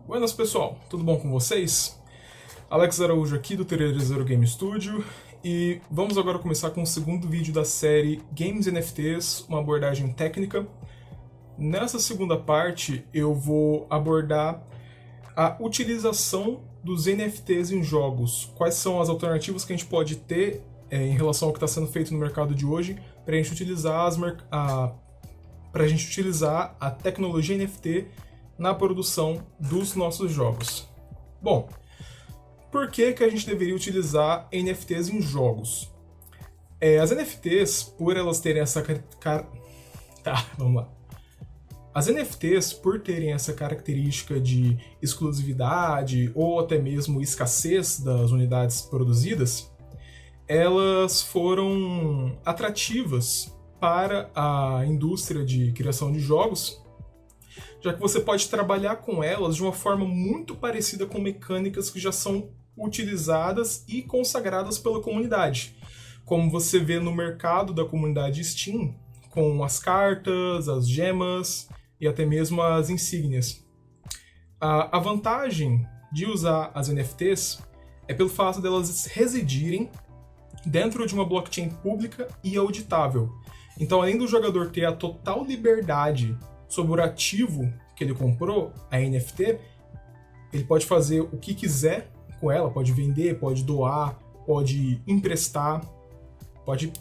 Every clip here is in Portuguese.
Buenas pessoal, tudo bom com vocês? Alex Araújo aqui do Terceiro Game Studio e vamos agora começar com o segundo vídeo da série Games NFTs, uma abordagem técnica. Nessa segunda parte eu vou abordar a utilização dos NFTs em jogos, quais são as alternativas que a gente pode ter em relação ao que está sendo feito no mercado de hoje para a gente utilizar a tecnologia NFT na produção dos nossos jogos. Bom, por que a gente deveria utilizar NFTs em jogos? As NFTs, por elas terem essa As NFTs, por terem essa característica de exclusividade ou até mesmo escassez das unidades produzidas, elas foram atrativas para a indústria de criação de jogos, já que você pode trabalhar com elas de uma forma muito parecida com mecânicas que já são utilizadas e consagradas pela comunidade, como você vê no mercado da comunidade Steam, com as cartas, as gemas e até mesmo as insígnias. A vantagem de usar as NFTs é pelo fato delas residirem dentro de uma blockchain pública e auditável. Então, além do jogador ter a total liberdade sobre o ativo que ele comprou, a NFT, ele pode fazer o que quiser com ela, pode vender, pode doar, pode emprestar, pode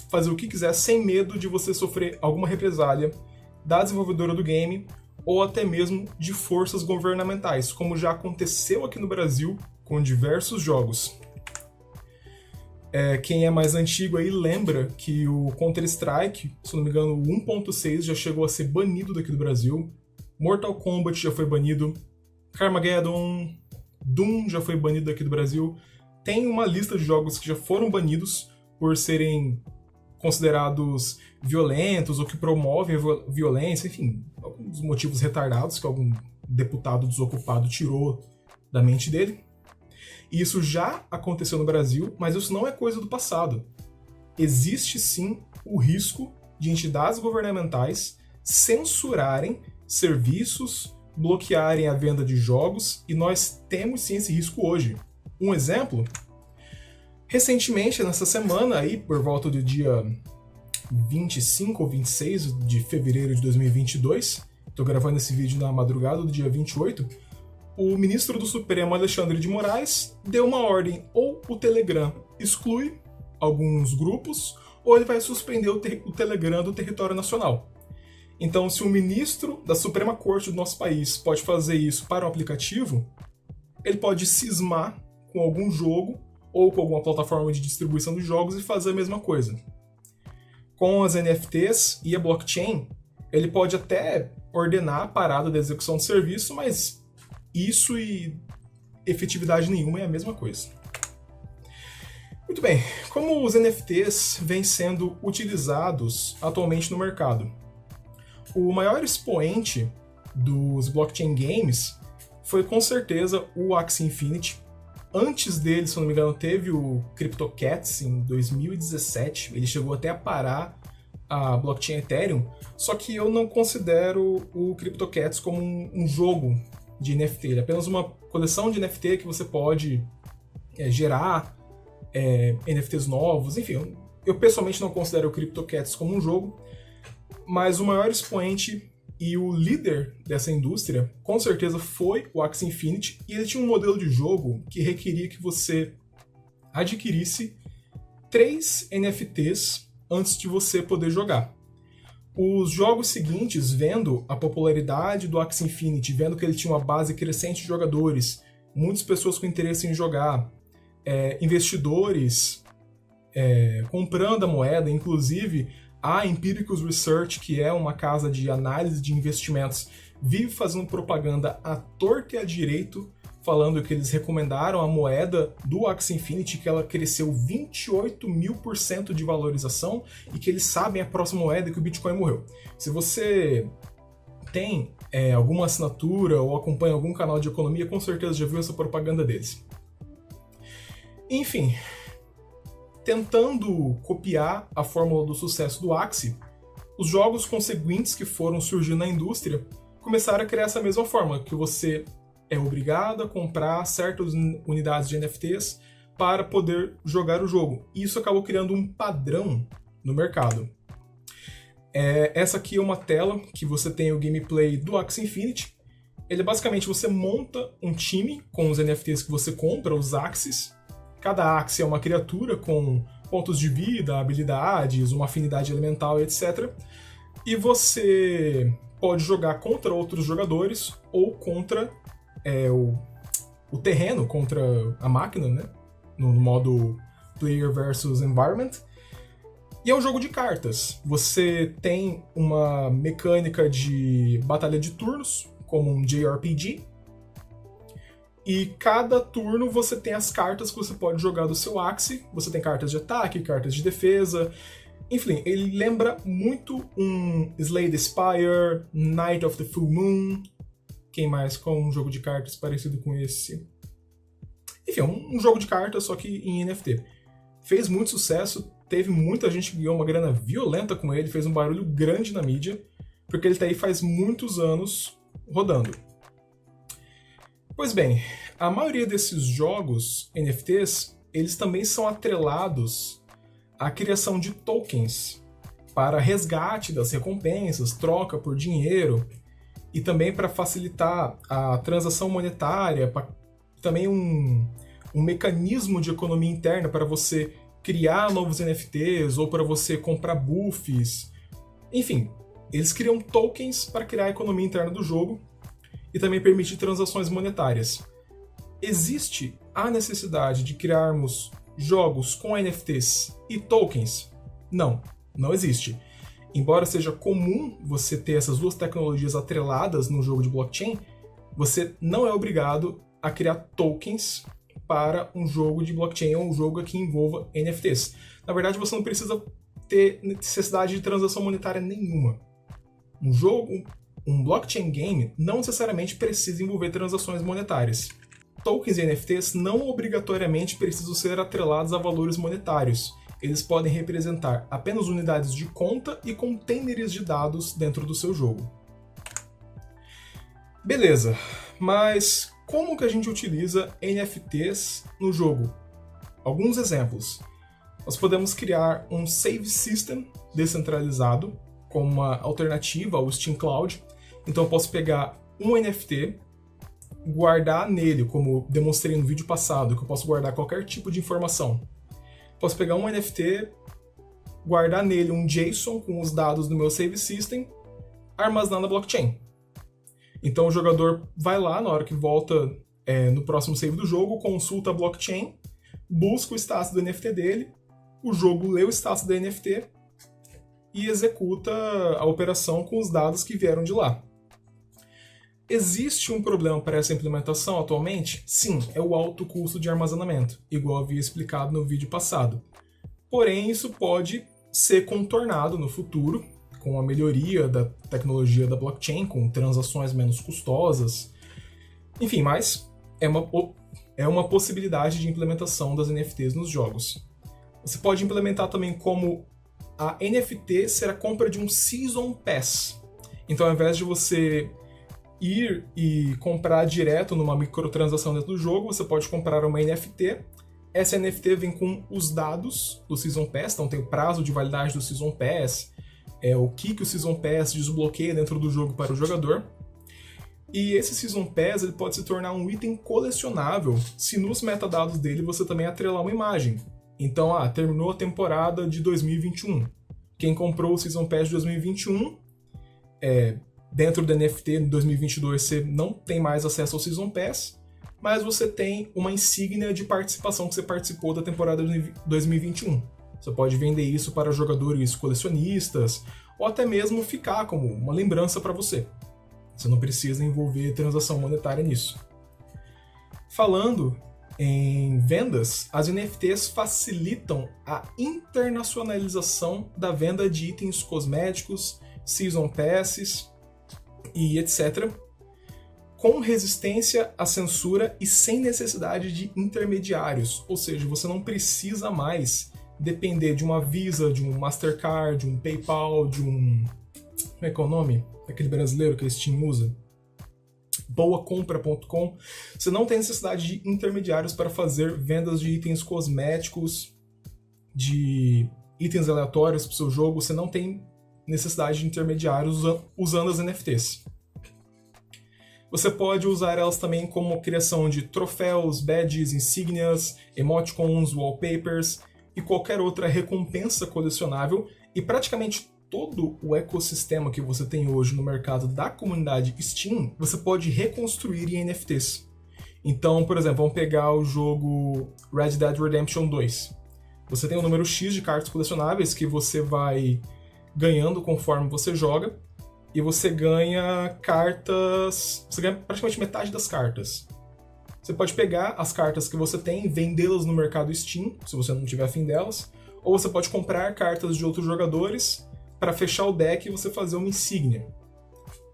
fazer o que quiser sem medo de você sofrer alguma represália da desenvolvedora do game ou até mesmo de forças governamentais, como já aconteceu aqui no Brasil com diversos jogos. Quem é mais antigo aí lembra que o Counter-Strike, se não me engano, o 1.6 já chegou a ser banido daqui do Brasil, Mortal Kombat já foi banido, Carmageddon, Doom já foi banido daqui do Brasil. Tem uma lista de jogos que já foram banidos por serem considerados violentos ou que promovem a violência, enfim, alguns motivos retardados que algum deputado desocupado tirou da mente dele. E isso já aconteceu no Brasil, mas isso não é coisa do passado. Existe sim o risco de entidades governamentais censurarem serviços, bloquearem a venda de jogos, e nós temos sim esse risco hoje. Um exemplo, recentemente, nessa semana, aí, por volta do dia 25 ou 26 de fevereiro de 2022, estou gravando esse vídeo na madrugada do dia 28, o ministro do Supremo, Alexandre de Moraes, deu uma ordem: ou o Telegram exclui alguns grupos, ou ele vai suspender o Telegram do território nacional. Então, se o ministro da Suprema Corte do nosso país pode fazer isso para um aplicativo, ele pode cismar com algum jogo ou com alguma plataforma de distribuição de jogos e fazer a mesma coisa. Com as NFTs e a blockchain, ele pode até ordenar a parada da execução do serviço, mas isso e efetividade nenhuma é a mesma coisa. Muito bem, como os NFTs vêm sendo utilizados atualmente no mercado? O maior expoente dos blockchain games foi com certeza o Axie Infinity. Antes dele, se eu não me engano, teve o CryptoCats em 2017. Ele chegou até a parar a blockchain Ethereum, só que eu não considero o CryptoCats como um jogo de NFT. Ele é apenas uma coleção de NFT que você pode gerar NFTs novos. Enfim, eu pessoalmente não considero o CryptoCats como um jogo, mas o maior expoente e o líder dessa indústria, com certeza, foi o Axie Infinity, e ele tinha um modelo de jogo que requeria que você adquirisse 3 NFTs antes de você poder jogar. Os jogos seguintes, vendo a popularidade do Axie Infinity, vendo que ele tinha uma base crescente de jogadores, muitas pessoas com interesse em jogar, investidores comprando a moeda, inclusive a Empiricus Research, que é uma casa de análise de investimentos, vive fazendo propaganda à torta e à direito, falando que eles recomendaram a moeda do Axie Infinity, que ela cresceu 28.000% de valorização e que eles sabem a próxima moeda que o Bitcoin morreu. Se você tem alguma assinatura ou acompanha algum canal de economia, com certeza já viu essa propaganda deles. Enfim, tentando copiar a fórmula do sucesso do Axie, os jogos conseguintes que foram surgindo na indústria começaram a criar essa mesma fórmula, que você é obrigado a comprar certas unidades de NFTs para poder jogar o jogo. Isso acabou criando um padrão no mercado. Essa aqui é uma tela que você tem o gameplay do Axie Infinity. Ele é basicamente, você monta um time com os NFTs que você compra, os Axies. Cada Axie é uma criatura com pontos de vida, habilidades, uma afinidade elemental, etc. E você pode jogar contra outros jogadores ou contra o terreno, contra a máquina, né? No modo Player versus Environment. E é um jogo de cartas. Você tem uma mecânica de batalha de turnos, como um JRPG. E cada turno você tem as cartas que você pode jogar do seu Axie. Você tem cartas de ataque, cartas de defesa. Enfim, ele lembra muito um Slay the Spire, Night of the Full Moon. Quem mais? Qual um jogo de cartas parecido com esse? Enfim, um jogo de cartas, só que em NFT. Fez muito sucesso, teve muita gente que ganhou uma grana violenta com ele, fez um barulho grande na mídia, porque ele tá aí faz muitos anos rodando. Pois bem, a maioria desses jogos NFTs, eles também são atrelados à criação de tokens para resgate das recompensas, troca por dinheiro, e também para facilitar a transação monetária, também um mecanismo de economia interna para você criar novos NFTs ou para você comprar buffs. Enfim, eles criam tokens para criar a economia interna do jogo e também permitir transações monetárias. Existe a necessidade de criarmos jogos com NFTs e tokens? Não, não existe. Embora seja comum você ter essas duas tecnologias atreladas no jogo de blockchain, você não é obrigado a criar tokens para um jogo de blockchain ou um jogo que envolva NFTs. Na verdade, você não precisa ter necessidade de transação monetária nenhuma. Um blockchain game não necessariamente precisa envolver transações monetárias. Tokens e NFTs não obrigatoriamente precisam ser atrelados a valores monetários. Eles podem representar apenas unidades de conta e containers de dados dentro do seu jogo. Beleza, mas como que a gente utiliza NFTs no jogo? Alguns exemplos. Nós podemos criar um save system descentralizado como uma alternativa ao Steam Cloud. Então eu posso pegar um NFT, guardar nele, como demonstrei no vídeo passado, que eu posso guardar qualquer tipo de informação. Posso pegar um NFT, guardar nele um JSON com os dados do meu save system, armazenar na blockchain. Então o jogador vai lá, na hora que volta no próximo save do jogo, consulta a blockchain, busca o status do NFT dele, o jogo lê o status do NFT e executa a operação com os dados que vieram de lá. Existe um problema para essa implementação atualmente? Sim, é o alto custo de armazenamento, igual havia explicado no vídeo passado. Porém, isso pode ser contornado no futuro, com a melhoria da tecnologia da blockchain, com transações menos custosas. Enfim, mas é uma possibilidade de implementação das NFTs nos jogos. Você pode implementar também como a NFT ser a compra de um Season Pass. Então, ao invés de você ir e comprar direto numa microtransação dentro do jogo, você pode comprar uma NFT. Essa NFT vem com os dados do Season Pass, então tem o prazo de validade do Season Pass, o que o Season Pass desbloqueia dentro do jogo para o jogador. E esse Season Pass ele pode se tornar um item colecionável se nos metadados dele você também atrelar uma imagem. Então, terminou a temporada de 2021. Quem comprou o Season Pass de 2021, dentro do NFT em 2022 você não tem mais acesso ao Season Pass, mas você tem uma insígnia de participação que você participou da temporada de 2021. Você pode vender isso para jogadores colecionistas, ou até mesmo ficar como uma lembrança para você. Você não precisa envolver transação monetária nisso. Falando em vendas, as NFTs facilitam a internacionalização da venda de itens cosméticos, Season Passes e etc., com resistência à censura e sem necessidade de intermediários. Ou seja, você não precisa mais depender de uma Visa, de um Mastercard, de um PayPal, de um... Como é que é o nome? Aquele brasileiro que a Steam usa? boacompra.com, você não tem necessidade de intermediários para fazer vendas de itens cosméticos, de itens aleatórios para o seu jogo, você não tem necessidade de intermediários usando as NFTs. Você pode usar elas também como criação de troféus, badges, insígnias, emoticons, wallpapers e qualquer outra recompensa colecionável, e praticamente todo o ecossistema que você tem hoje no mercado da comunidade Steam, você pode reconstruir em NFTs. Então, por exemplo, vamos pegar o jogo Red Dead Redemption 2. Você tem um número X de cartas colecionáveis que você vai ganhando conforme você joga, e você ganha cartas... Você ganha praticamente metade das cartas. Você pode pegar as cartas que você tem e vendê-las no mercado Steam, se você não tiver afim delas, ou você pode comprar cartas de outros jogadores para fechar o deck e você fazer uma insígnia.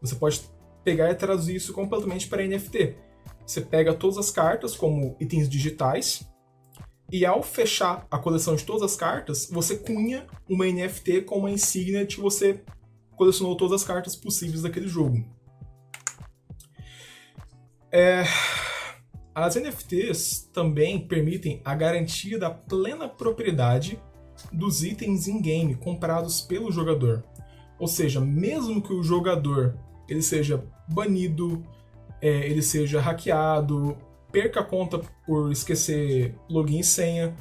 Você pode pegar e traduzir isso completamente para NFT. Você pega todas as cartas como itens digitais, e ao fechar a coleção de todas as cartas, você cunha uma NFT com uma insígnia de que você colecionou todas as cartas possíveis daquele jogo. As NFTs também permitem a garantia da plena propriedade dos itens in-game comprados pelo jogador. Ou seja, mesmo que o jogador ele seja banido, ele seja hackeado, perca a conta por esquecer login e senha,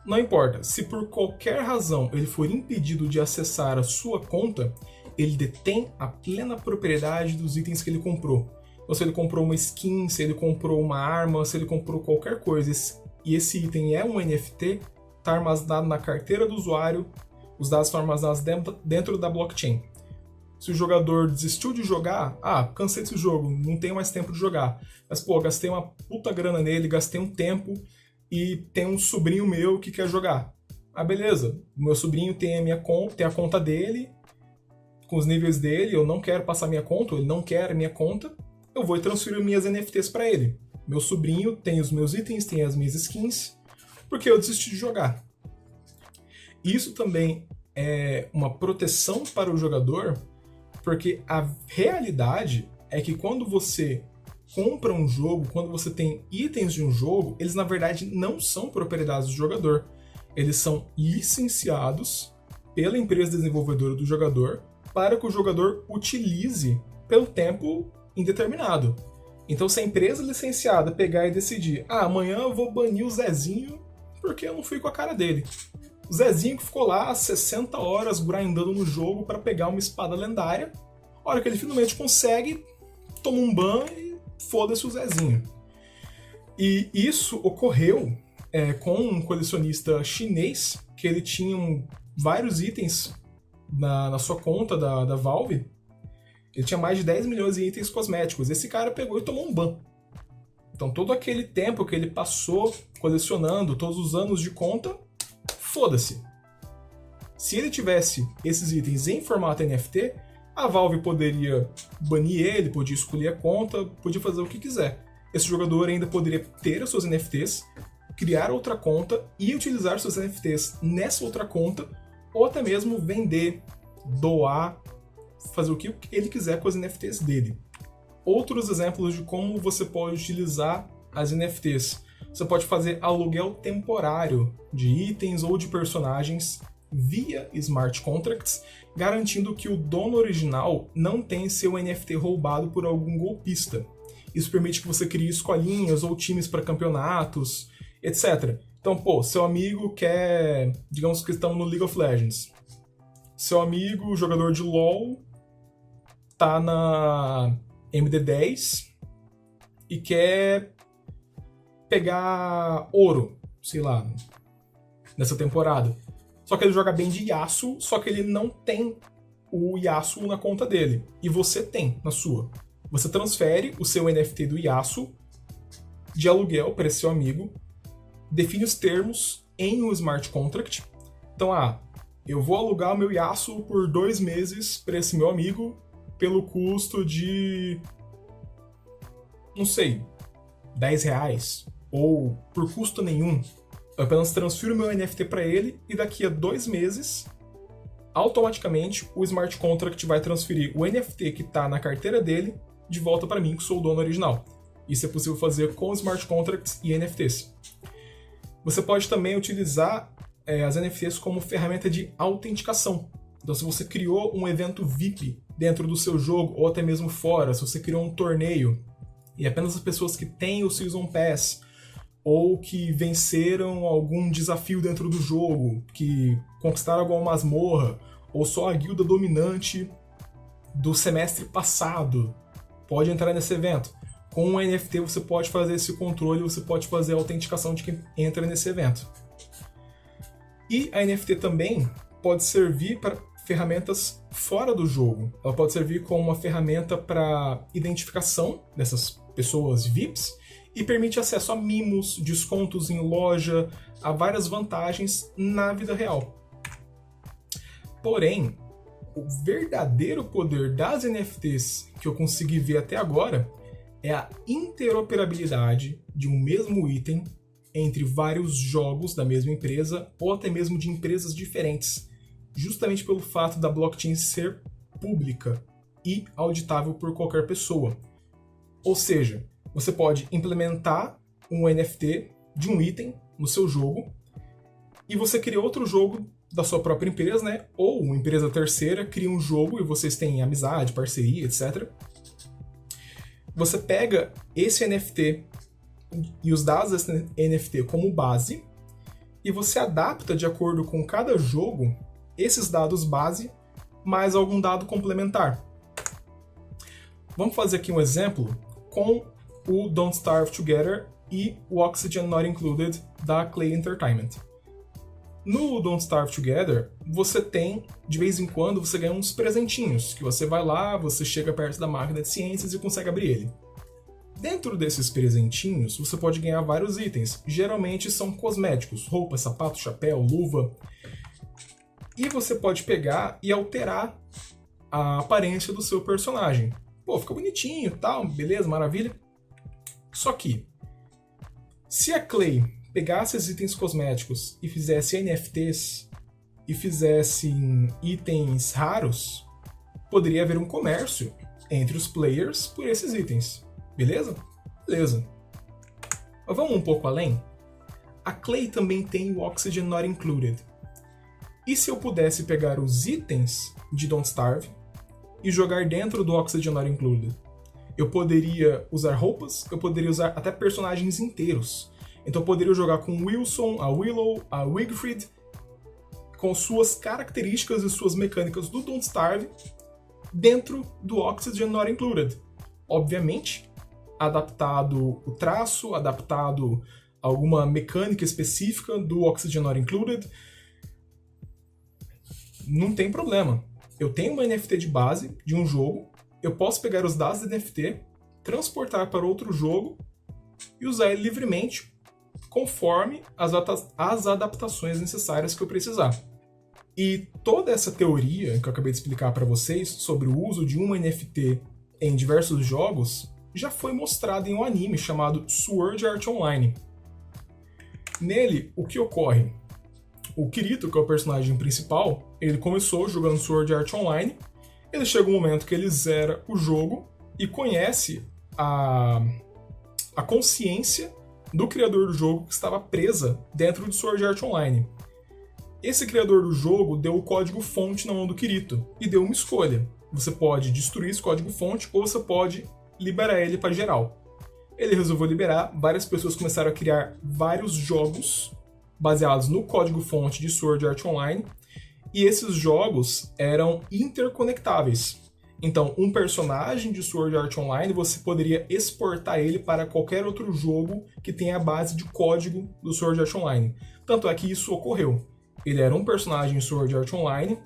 não importa. Se por qualquer razão ele for impedido de acessar a sua conta, ele detém a plena propriedade dos itens que ele comprou. Então, se ele comprou uma skin, se ele comprou uma arma, se ele comprou qualquer coisa, e esse item é um NFT, está armazenado na carteira do usuário, os dados estão armazenados dentro da blockchain. Se o jogador desistiu de jogar, cansei desse jogo, não tenho mais tempo de jogar. Mas, gastei uma puta grana nele, gastei um tempo e tem um sobrinho meu que quer jogar. Beleza, o meu sobrinho tem a minha conta, tem a conta dele, com os níveis dele, eu não quero passar minha conta, ele não quer a minha conta, eu vou transferir minhas NFTs para ele. Meu sobrinho tem os meus itens, tem as minhas skins, porque eu desisti de jogar. Isso também é uma proteção para o jogador, porque a realidade é que quando você compra um jogo, quando você tem itens de um jogo, eles na verdade não são propriedades do jogador. Eles são licenciados pela empresa desenvolvedora do jogador para que o jogador utilize pelo tempo indeterminado. Então, se a empresa licenciada pegar e decidir, amanhã eu vou banir o Zezinho porque eu não fui com a cara dele. O Zezinho que ficou lá 60 horas grindando no jogo para pegar uma espada lendária, a hora que ele finalmente consegue, toma um ban e foda-se o Zezinho. E isso ocorreu com um colecionista chinês, que ele tinha vários itens na sua conta da Valve. Ele tinha mais de 10 milhões de itens cosméticos. Esse cara pegou e tomou um ban. Então todo aquele tempo que ele passou colecionando, todos os anos de conta, foda-se. Se ele tivesse esses itens em formato NFT, a Valve poderia banir ele, podia escolher a conta, podia fazer o que quiser. Esse jogador ainda poderia ter as suas NFTs, criar outra conta e utilizar suas NFTs nessa outra conta, ou até mesmo vender, doar, fazer o que ele quiser com as NFTs dele. Outros exemplos de como você pode utilizar as NFTs. Você pode fazer aluguel temporário de itens ou de personagens via smart contracts, garantindo que o dono original não tem seu NFT roubado por algum golpista. Isso permite que você crie escolinhas ou times para campeonatos, etc. Então, seu amigo quer, digamos que estamos no League of Legends. Seu amigo, jogador de LoL, tá na MD10 e quer pegar ouro, sei lá, nessa temporada. Só que ele joga bem de Yasuo, só que ele não tem o Yasuo na conta dele. E você tem na sua. Você transfere o seu NFT do Yasuo de aluguel para esse seu amigo, define os termos em um smart contract. Então, eu vou alugar o meu Yasuo por 2 meses para esse meu amigo pelo custo de, não sei, R$10, ou por custo nenhum. Eu apenas transfiro o meu NFT para ele e daqui a 2 meses, automaticamente, o smart contract vai transferir o NFT que está na carteira dele de volta para mim, que sou o dono original. Isso é possível fazer com smart contracts e NFTs. Você pode também utilizar as NFTs como ferramenta de autenticação. Então, se você criou um evento VIP dentro do seu jogo, ou até mesmo fora, se você criou um torneio, e apenas as pessoas que têm o Season Pass, ou que venceram algum desafio dentro do jogo, que conquistaram alguma masmorra, ou só a guilda dominante do semestre passado, pode entrar nesse evento. Com o NFT você pode fazer esse controle, você pode fazer a autenticação de quem entra nesse evento. E a NFT também pode servir para ferramentas fora do jogo. Ela pode servir como uma ferramenta para identificação dessas pessoas VIPs e permite acesso a mimos, descontos em loja, a várias vantagens na vida real. Porém, o verdadeiro poder das NFTs que eu consegui ver até agora é a interoperabilidade de um mesmo item entre vários jogos da mesma empresa ou até mesmo de empresas diferentes, justamente pelo fato da blockchain ser pública e auditável por qualquer pessoa. Ou seja, você pode implementar um NFT de um item no seu jogo e você cria outro jogo da sua própria empresa, né? Ou uma empresa terceira cria um jogo e vocês têm amizade, parceria, etc. Você pega esse NFT e os dados desse NFT como base e você adapta de acordo com cada jogo esses dados base mais algum dado complementar. Vamos fazer aqui um exemplo com o Don't Starve Together e o Oxygen Not Included da Clay Entertainment. No Don't Starve Together, você tem, de vez em quando, você ganha uns presentinhos, que você vai lá, você chega perto da máquina de ciências e consegue abrir ele. Dentro desses presentinhos, você pode ganhar vários itens. Geralmente são cosméticos, roupa, sapato, chapéu, luva. E você pode pegar e alterar a aparência do seu personagem. Pô, fica bonitinho e tal, beleza, maravilha. Só que, se a Clay pegasse esses itens cosméticos e fizesse NFTs e fizesse itens raros, poderia haver um comércio entre os players por esses itens. Beleza? Beleza. Mas vamos um pouco além? A Clay também tem o Oxygen Not Included. E se eu pudesse pegar os itens de Don't Starve e jogar dentro do Oxygen Not Included? Eu poderia usar roupas, eu poderia usar até personagens inteiros. Então eu poderia jogar com Wilson, a Willow, a Wigfrid, com suas características e suas mecânicas do Don't Starve dentro do Oxygen Not Included. Obviamente, adaptado o traço, adaptado alguma mecânica específica do Oxygen Not Included. Não tem problema. Eu tenho uma NFT de base de um jogo, eu posso pegar os dados do NFT, transportar para outro jogo e usar ele livremente conforme as adaptações necessárias que eu precisar. E toda essa teoria que eu acabei de explicar para vocês sobre o uso de uma NFT em diversos jogos já foi mostrada em um anime chamado Sword Art Online. Nele, o que ocorre? O Kirito, que é o personagem principal, ele começou jogando Sword Art Online, ele chega um momento que ele zera o jogo e conhece a consciência do criador do jogo que estava presa dentro de Sword Art Online. Esse criador do jogo deu o código-fonte na mão do Kirito e deu uma escolha. Você pode destruir esse código-fonte ou você pode liberar ele para geral. Ele resolveu liberar, várias pessoas começaram a criar vários jogos baseados no código-fonte de Sword Art Online, e esses jogos eram interconectáveis. Então, um personagem de Sword Art Online, você poderia exportar ele para qualquer outro jogo que tenha a base de código do Sword Art Online. Tanto é que isso ocorreu. Ele era um personagem em Sword Art Online.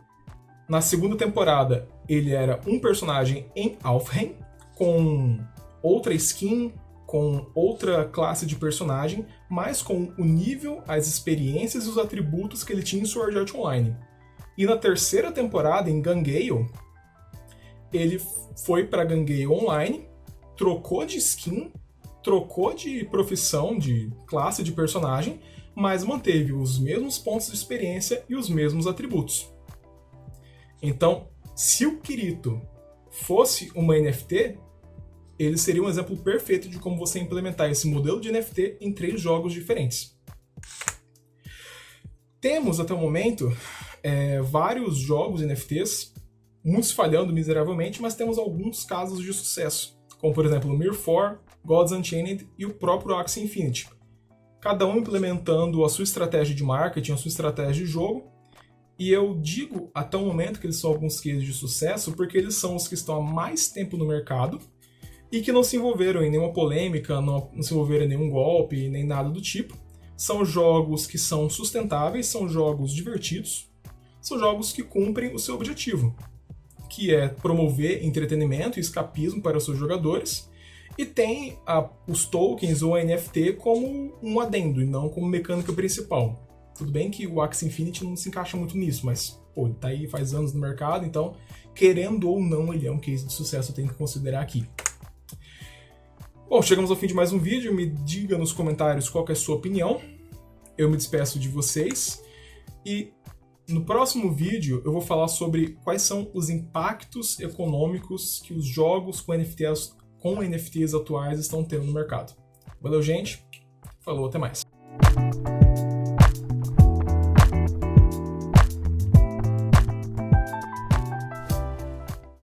Na segunda temporada, ele era um personagem em Alfheim, com outra skin, com outra classe de personagem, mas com o nível, as experiências e os atributos que ele tinha em Sword Art Online. E na terceira temporada, em Gangale, ele foi para Gangale Online, trocou de skin, trocou de profissão, de classe de personagem, mas manteve os mesmos pontos de experiência e os mesmos atributos. Então, se o Kirito fosse uma NFT, ele seria um exemplo perfeito de como você implementar esse modelo de NFT em 3 jogos diferentes. Temos, até o momento, vários jogos NFTs, muitos falhando miseravelmente, mas temos alguns casos de sucesso, como, por exemplo, o Mir 4, Gods Unchained e o próprio Axie Infinity. Cada um implementando a sua estratégia de marketing, a sua estratégia de jogo, e eu digo até o momento que eles são alguns cases de sucesso porque eles são os que estão há mais tempo no mercado e que não se envolveram em nenhuma polêmica, não se envolveram em nenhum golpe, nem nada do tipo. São jogos que são sustentáveis, são jogos divertidos, são jogos que cumprem o seu objetivo, que é promover entretenimento e escapismo para os seus jogadores, e tem os tokens ou a NFT como um adendo e não como mecânica principal. Tudo bem que o Axie Infinity não se encaixa muito nisso, mas ele tá aí faz anos no mercado, então, querendo ou não, ele é um case de sucesso, eu tenho que considerar aqui. Bom, chegamos ao fim de mais um vídeo, me diga nos comentários qual que é a sua opinião, eu me despeço de vocês, e no próximo vídeo eu vou falar sobre quais são os impactos econômicos que os jogos com NFTs atuais estão tendo no mercado. Valeu, gente, falou, até mais.